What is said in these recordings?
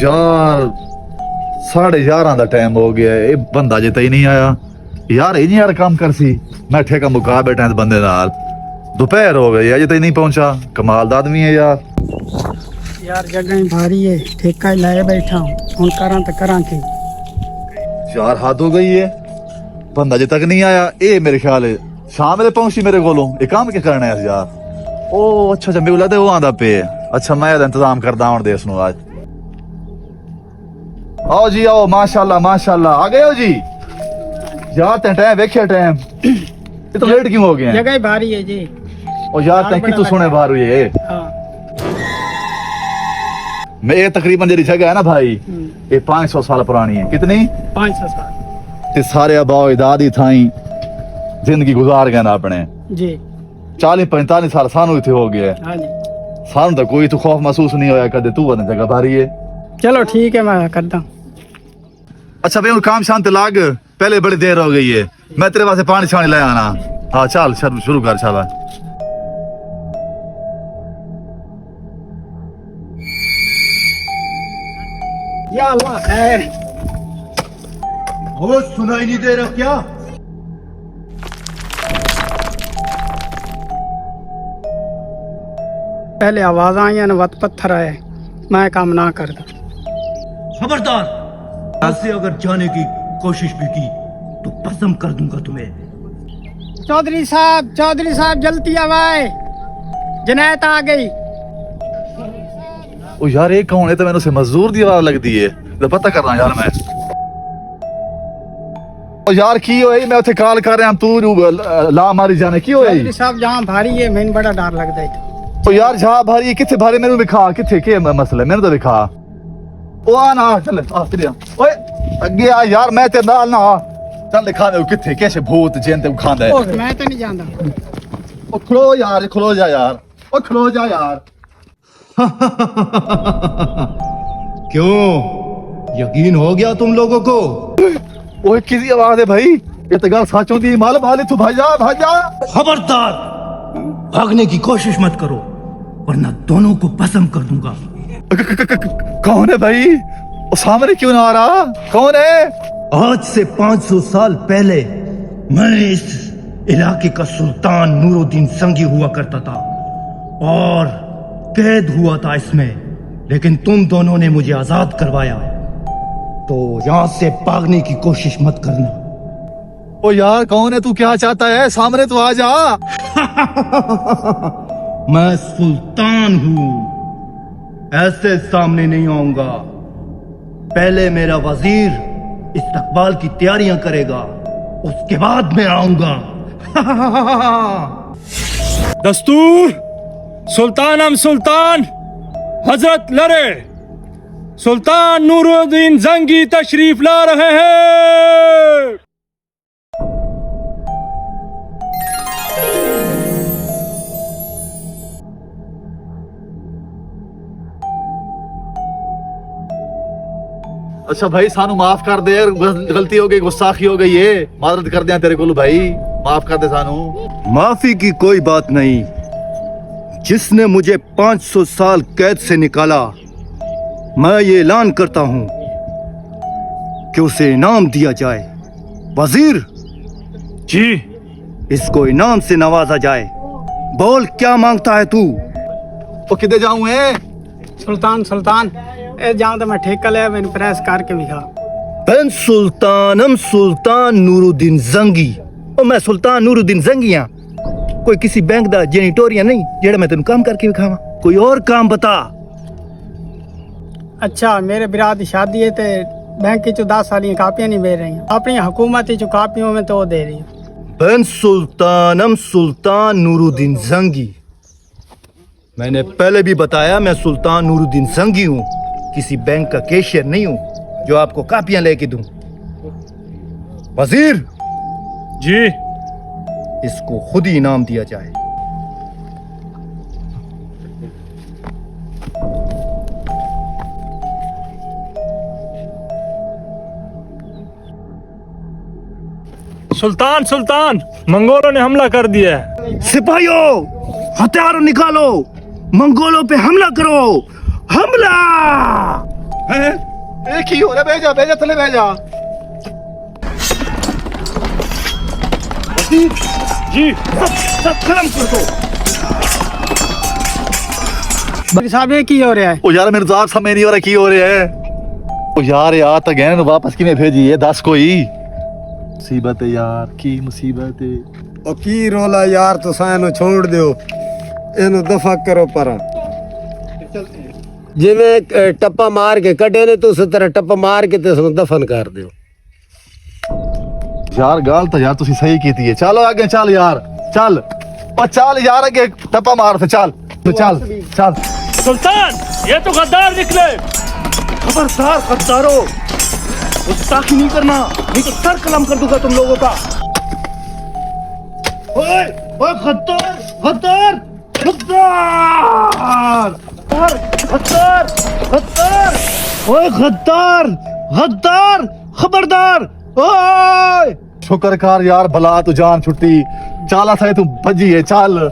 यार 11:30 ਦਾ ਟਾਈਮ ਹੋ ਗਿਆ ਇਹ ਬੰਦਾ ਜੇ ਤਈ ਨਹੀਂ ਆਇਆ ਯਾਰ ਇਹ ਨਹੀਂ ਯਾਰ ਕੰਮ ਕਰ ਸੀ ਮੈਂ ਠੇਕਾ ਮੁਕਾ ਬੈਠਾ ਇਸ ਬੰਦੇ ਨਾਲ दोपहर हो गई अजय तक नहीं पहुंचा कमाल दा आदमी है यार यार जगह भारी है ठेका ही लाए बैठा हूँ हूँ करा तो करा की यार हद हो गई है बंदा अजय तक नहीं आया ये मेरे ख्याल है शाम वेले पहुंची मेरे कोलों ये काम क्या करना है यार ओ अच्छा अच्छा मेरे को लगता है वो आंदा पे अच्छा मैं इंतजाम करदा हूं देस नु आज आओ जी आओ माशाल्लाह आ गए हो जी यार ते टाइम वेखे टाइम ये तो लेट क्यों हो गए हैं जगह ही भारी है जी ओ यार तैं तो सुने बाहर हुई है हाँ मैं ये तकरीबन जेरी जगह है ना भाई ये 500 साल पुरानी है कितनी 500 साल ते सारे अबाओ दादी थाई जिंदगी गुजार गए ना अपने जी 40-45 साल सानू इथे हो गया हाँ जी सानू तो कोई तो खौफ महसूस नहीं होया कदे तू बने जगह भारी है चलो ठीक है मैं करता हूँ अच्छा भाई काम शांत लाग पहले बड़ी देर हो गई है मैं तेरे वास्ते पानी छानी ले आना हाँ चल शुरू कर चल या अल्लाह खैर वो सुनाई नहीं दे रहा क्या? पहले आवाज आई है वत पत्थर आए मैं काम ना करता खबरदार, यहाँ से अगर जाने की कोशिश भी की तो भस्म कर दूंगा तुम्हें। चौधरी साहब जल्दी आवाए जनायत आ गई ओ यार ये कौन है तो मैंने उसे मजदूर दी आवाज लगती है तो पता करना यार मैं ओ यार की होई मैं उथे कॉल कर रहा तू ला मारी जाने की होई चौधरी साहब जहाँ भारी है मैंने बड़ा डर लगता है ओ यार जा भारी किथे भारी मेनू दिखा किथे के मसला मैंने तो दिखा ओ आ ना चल आ तेरे ओए अगे आ यार मैं तेरे नाल ना चल दिखा दे किथे कैसे भूत जिन ते खांदा है मैं तो नहीं जानता ओ खलो जा यार ओ खलो जा यार क्यों, यकीन हो गया तुम लोगों को? ओए किसी आवाज है भाई ये तो गल सच होती माल भाले तू भाजा खबरदार, भागने की कोशिश मत करो वरना दोनों को भस्म कर दूंगा। कौन है भाई वो सामने क्यों ना आ रहा कौन है आज से 500 साल पहले मैं इस इलाके का सुल्तान नूरुद्दीन जंगी हुआ करता था और कैद हुआ था इसमें, लेकिन तुम दोनों ने मुझे आजाद करवाया, तो यहां से भागने की कोशिश मत करना। ओ यार कौन है तू क्या चाहता है सामने तो आ जा मैं सुल्तान हूं, ऐसे सामने नहीं आऊंगा। पहले मेरा वजीर इस्तकबाल की तैयारियां करेगा, उसके बाद मैं आऊंगा। दस्तूर सुल्तान हम सुल्तान हजरत लरे सुल्तान नूरुद्दीन जंगी तशरीफ ला रहे हैं। अच्छा भाई सानू माफ कर दे गलती हो गई गुस्साखी हो गई है मादरत कर दिया तेरे को भाई माफ कर दे सानू माफी की कोई बात नहीं, जिसने मुझे 500 साल कैद से निकाला मैं ये ऐलान करता हूं कि उसे इनाम दिया जाए। वजीर जी इसको इनाम से नवाजा जाए। बोल क्या मांगता है तू? ओ किधर जाऊं है सुल्तान ए जहाँ तो मैं ठेका लिया मैंने प्रेस करके भी खा ben सुल्तानम सुल्तान नूरुद्दीन जंगी और मैं सुल्तान नूरुद्दीन जंगी हाँ, कोई किसी बैंक दा जेनिटोरिया नहीं जेड़ा मैं तेन काम करके विखावा। कोई और काम बता। अच्छा मेरे बिरा की शादी है तो बैंक चो 10 साल कापियां नहीं मिल रही अपनी हुकूमत चो कापियों में तो वो दे रही ben सुल्तानम सुल्तान नूरुद्दीन जंगी, मैंने पहले भी बताया मैं सुल्तान नूरुद्दीन जंगी हूँ, किसी बैंक का कैशियर नहीं हूँ जो आपको कापियां लेके दूं। वजीर जी इसको खुद ही इनाम दिया जाए। सुल्तान मंगोलों ने हमला कर दिया है। सिपाहियों हथियार निकालो, मंगोलों पे हमला करो। हमला! की हो रहा है? भेजा भेजा थले भेजा। जी सब खत्म कर दो। साहब ये की हो रहा है? ओ यार मेरे तो आप समझ नहीं हो रहा की हो रहा है। ओ यार तो गहन वापस किने भेजी है? दस कोई मुसीबत है यार, की मुसीबत है। ओ की रोला यार, तुसा इन्हू छोड़ दियो, इन्हू दफा करो परा। जिवें टप्पा मार के कटे ने, तुस तरह टप्पा मार के ते दफन कर दियो। यार गाल तो यार तुसी सही की थी। चलो आगे चल यार, चल और चल यार आगे टप्पा मार से चल तो चल चल। सुल्तान ये तो गद्दार निकले। खबरदार गद्दारो, गुस्ताखी नहीं करना, नहीं तो सर कलम कर दूंगा तुम लोगों का। ओए ओए गद्दार गद्दार गद्दार गद्दार गद्दार, ओए गद्दार गद्दार, खबरदार। ओए शुक्र कर यार, भला तू जान छुट्टी। चाला सा तू भजी है। चल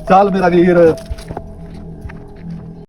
चल मेरा वीर।